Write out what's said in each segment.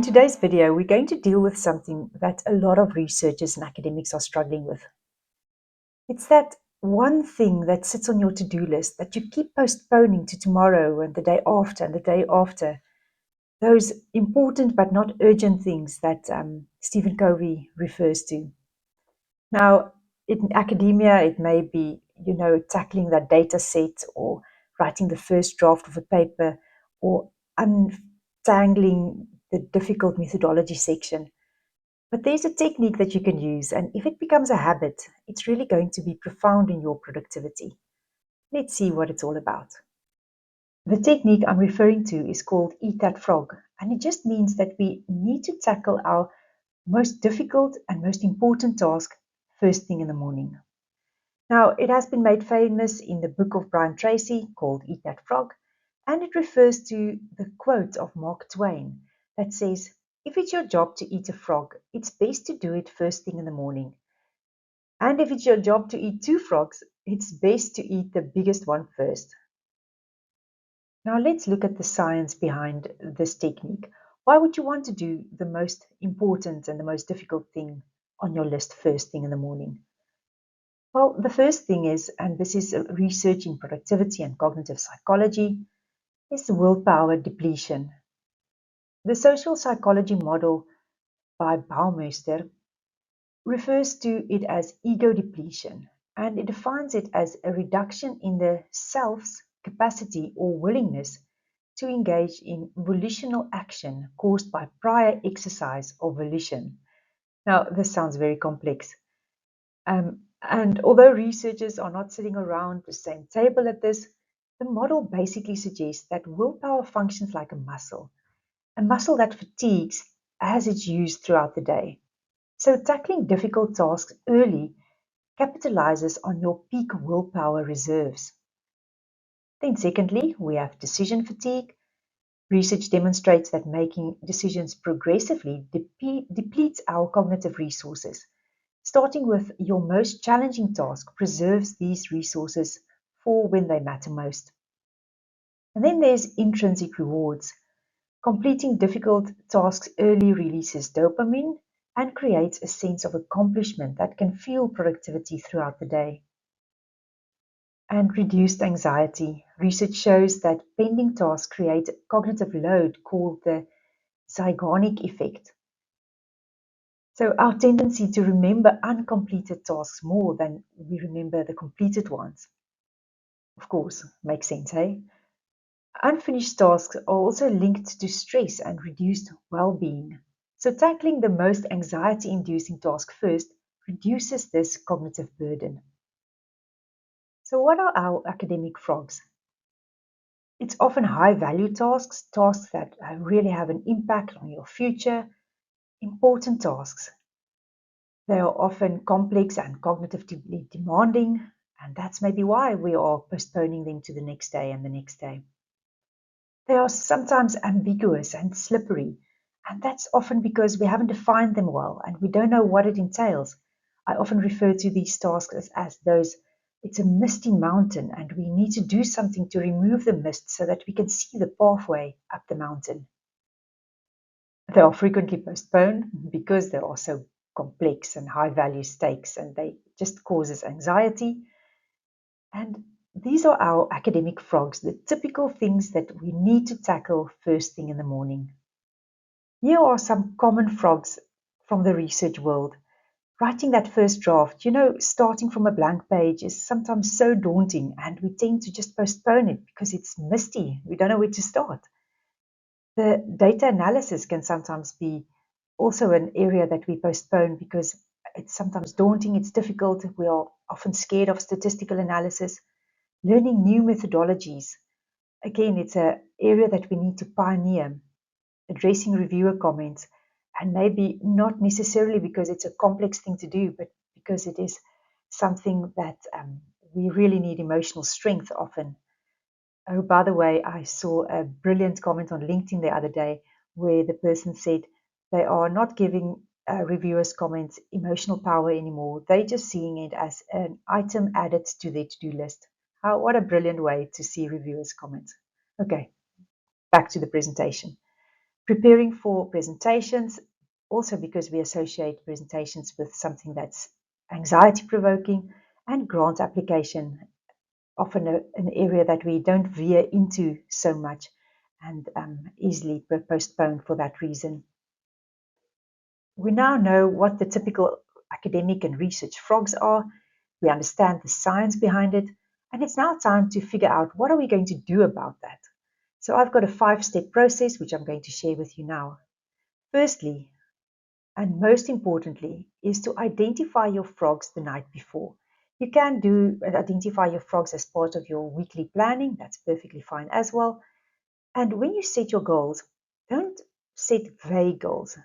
in today's video, we're going to deal with something that a lot of researchers and academics are struggling with. It's that one thing that sits on your to-do list that you keep postponing to tomorrow and the day after and the day after. Those important but not urgent things that Stephen Covey refers to. Now, in academia, it may be, tackling that data set or writing the first draft of a paper or untangling the difficult methodology section. But there's a technique that you can use, and if it becomes a habit, it's really going to be profound in your productivity. Let's see what it's all about. The technique I'm referring to is called Eat That Frog, and it just means that we need to tackle our most difficult and most important task first thing in the morning. Now, it has been made famous in the book of Brian Tracy called Eat That Frog, and it refers to the quote of Mark Twain that says, "If it's your job to eat a frog, it's best to do it first thing in the morning. And if it's your job to eat two frogs, it's best to eat the biggest one first." Now let's look at the science behind this technique. Why would you want to do the most important and the most difficult thing on your list first thing in the morning? Well, the first thing is, and this is research in productivity and cognitive psychology, is the willpower depletion. The social psychology model by Baumeister refers to it as ego depletion, and it defines it as a reduction in the self's capacity or willingness to engage in volitional action caused by prior exercise of volition. Now, this sounds very complex. And although researchers are not sitting around the same table at this, the model basically suggests that willpower functions like a muscle that fatigues as it's used throughout the day. So tackling difficult tasks early capitalizes on your peak willpower reserves. Then secondly, we have decision fatigue. Research demonstrates that making decisions progressively depletes our cognitive resources. Starting with your most challenging task preserves these resources for when they matter most. And then there's intrinsic rewards. Completing difficult tasks early releases dopamine and creates a sense of accomplishment that can fuel productivity throughout the day. And reduced anxiety. Research shows that pending tasks create a cognitive load called the Zeigarnik effect. So our tendency to remember uncompleted tasks more than we remember the completed ones. Of course, makes sense, eh? Unfinished tasks are also linked to stress and reduced well-being. So tackling the most anxiety-inducing task first reduces this cognitive burden. So what are our academic frogs? It's often high-value tasks, tasks that really have an impact on your future, important tasks. They are often complex and cognitively demanding, and that's maybe why we are postponing them to the next day and the next day. They are sometimes ambiguous and slippery, and that's often because we haven't defined them well and we don't know what it entails. I often refer to these tasks as those, it's a misty mountain, and we need to do something to remove the mist so that we can see the pathway up the mountain. They are frequently postponed because they are so complex and high value stakes, and they just causes anxiety. And these are our academic frogs, the typical things that we need to tackle first thing in the morning. Here are some common frogs from the research world. Writing that first draft, starting from a blank page is sometimes so daunting, and we tend to just postpone it because it's misty. We don't know where to start. The data analysis can sometimes be also an area that we postpone because it's sometimes daunting, it's difficult. We are often scared of statistical analysis. Learning new methodologies. Again, it's an area that we need to pioneer. Addressing reviewer comments, and maybe not necessarily because it's a complex thing to do, but because it is something that we really need emotional strength often. Oh, by the way, I saw a brilliant comment on LinkedIn the other day where the person said they are not giving reviewers' comments emotional power anymore. They're just seeing it as an item added to their to-do list. What a brilliant way to see reviewers' comments. Okay, back to the presentation. Preparing for presentations, also because we associate presentations with something that's anxiety provoking, and grant application, often an area that we don't veer into so much and easily postpone for that reason. We now know what the typical academic and research frogs are. We understand the science behind it, and it's now time to figure out what are we going to do about that. So I've got a 5-step process which I'm going to share with you now. Firstly, and most importantly, is to identify your frogs the night before. You can identify your frogs as part of your weekly planning. That's perfectly fine as well. And when you set your goals, don't set vague goals.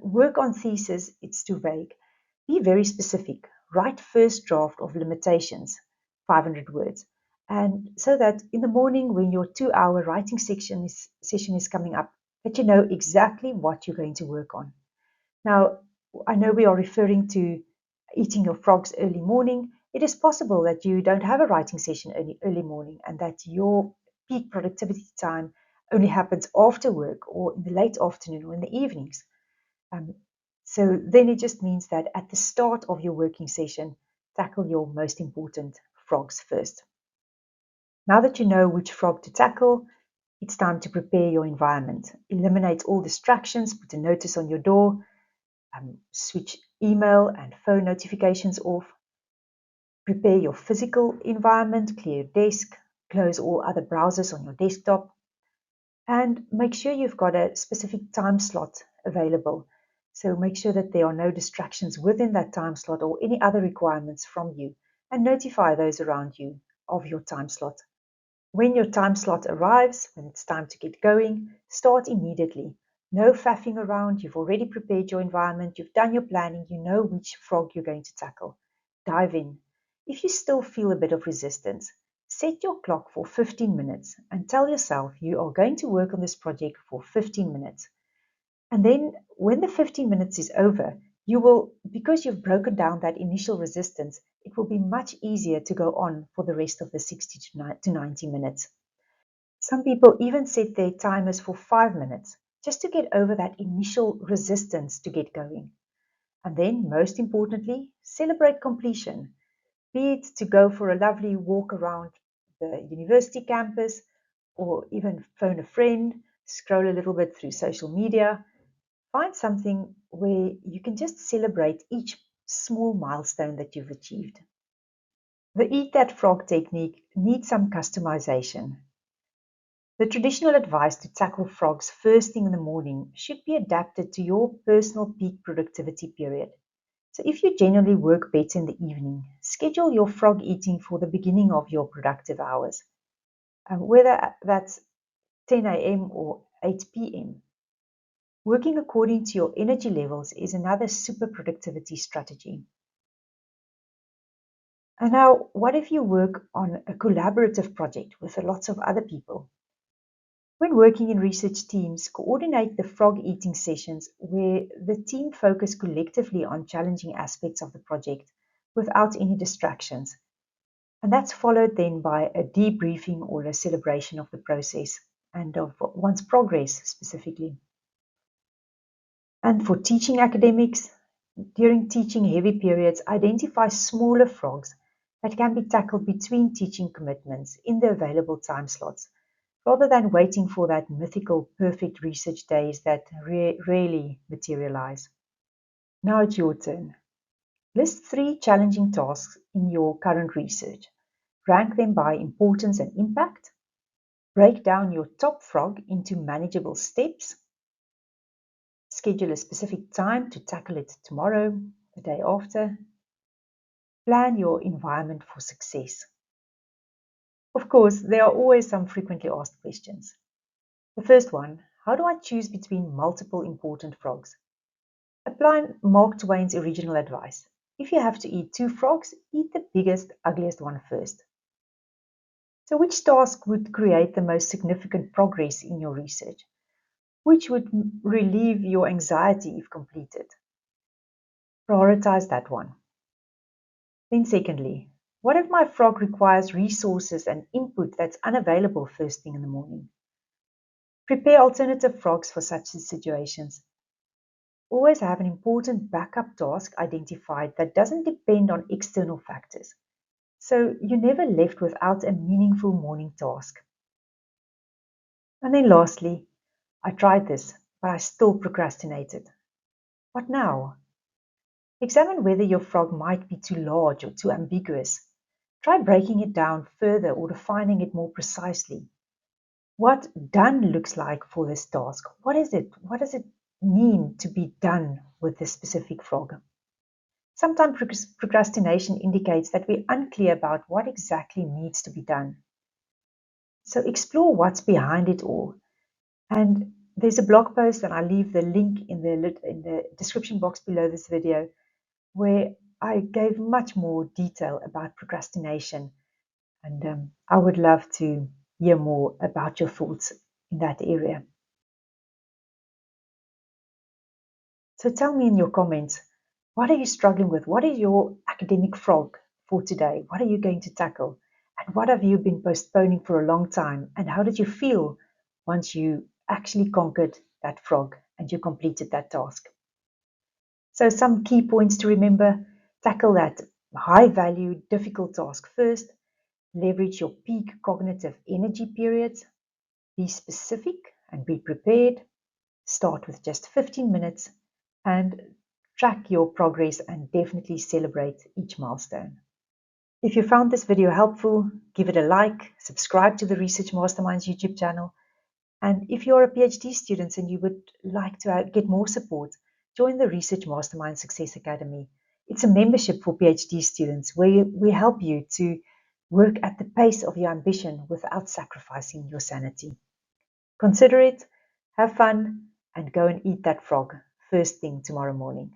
Work on thesis, it's too vague. Be very specific. Write first draft of limitations, 500 words. And so that in the morning when your 2-hour writing session is coming up, that you know exactly what you're going to work on. Now, I know we are referring to eating your frogs early morning. It is possible that you don't have a writing session early morning and that your peak productivity time only happens after work or in the late afternoon or in the evenings. Um, so then it just means that at the start of your working session, tackle your most important frogs first. Now that you know which frog to tackle, it's time to prepare your environment. Eliminate all distractions, put a notice on your door, switch email and phone notifications off. Prepare your physical environment, clear your desk, close all other browsers on your desktop, and make sure you've got a specific time slot available. So make sure that there are no distractions within that time slot or any other requirements from you, and notify those around you of your time slot. When your time slot arrives, when it's time to get going, start immediately. No faffing around. You've already prepared your environment. You've done your planning. You know which frog you're going to tackle. Dive in. If you still feel a bit of resistance, set your clock for 15 minutes and tell yourself you are going to work on this project for 15 minutes. And then when the 15 minutes is over, you will, because you've broken down that initial resistance, it will be much easier to go on for the rest of the 60 to 90 minutes. Some people even set their timers for 5 minutes just to get over that initial resistance to get going. And then, most importantly, celebrate completion. Be it to go for a lovely walk around the university campus, or even phone a friend, scroll a little bit through social media. Find something where you can just celebrate each small milestone that you've achieved. The Eat That Frog technique needs some customization. The traditional advice to tackle frogs first thing in the morning should be adapted to your personal peak productivity period. So if you generally work better in the evening, schedule your frog eating for the beginning of your productive hours, whether that's 10 a.m. or 8 p.m. Working according to your energy levels is another super productivity strategy. And now, what if you work on a collaborative project with lots of other people? When working in research teams, coordinate the frog eating sessions where the team focus collectively on challenging aspects of the project without any distractions. And that's followed then by a debriefing or a celebration of the process and of one's progress specifically. And for teaching academics, during teaching heavy periods, identify smaller frogs that can be tackled between teaching commitments in the available time slots, rather than waiting for that mythical perfect research days that rarely materialize. Now it's your turn. List 3 challenging tasks in your current research. Rank them by importance and impact. Break down your top frog into manageable steps. Schedule a specific time to tackle it tomorrow, the day after. Plan your environment for success. Of course, there are always some frequently asked questions. The first one, how do I choose between multiple important frogs? Apply Mark Twain's original advice. If you have to eat 2 frogs, eat the biggest, ugliest one first. So which task would create the most significant progress in your research? Which would relieve your anxiety if completed? Prioritize that one. Then secondly, what if my frog requires resources and input that's unavailable first thing in the morning? Prepare alternative frogs for such situations. Always have an important backup task identified that doesn't depend on external factors. So you're never left without a meaningful morning task. And then lastly, I tried this, but I still procrastinated. What now? Examine whether your frog might be too large or too ambiguous. Try breaking it down further or defining it more precisely. What done looks like for this task. What is it? What does it mean to be done with this specific frog? Sometimes procrastination indicates that we're unclear about what exactly needs to be done. So explore what's behind it all. And there's a blog post, and I'll leave the link in the description box below this video, where I gave much more detail about procrastination. And I would love to hear more about your thoughts in that area. So tell me in your comments, what are you struggling with? What is your academic frog for today? What are you going to tackle? And what have you been postponing for a long time? And how did you feel once you actually conquered that frog and you completed that task? So some key points to remember: tackle that high value, difficult task first, leverage your peak cognitive energy periods, be specific and be prepared, start with just 15 minutes, and track your progress and definitely celebrate each milestone. If you found this video helpful, give it a like, subscribe to the Research Masterminds YouTube channel, and if you're a PhD student and you would like to get more support, join the Research Mastermind Success Academy. It's a membership for PhD students where we help you to work at the pace of your ambition without sacrificing your sanity. Consider it, have fun, and go and eat that frog first thing tomorrow morning.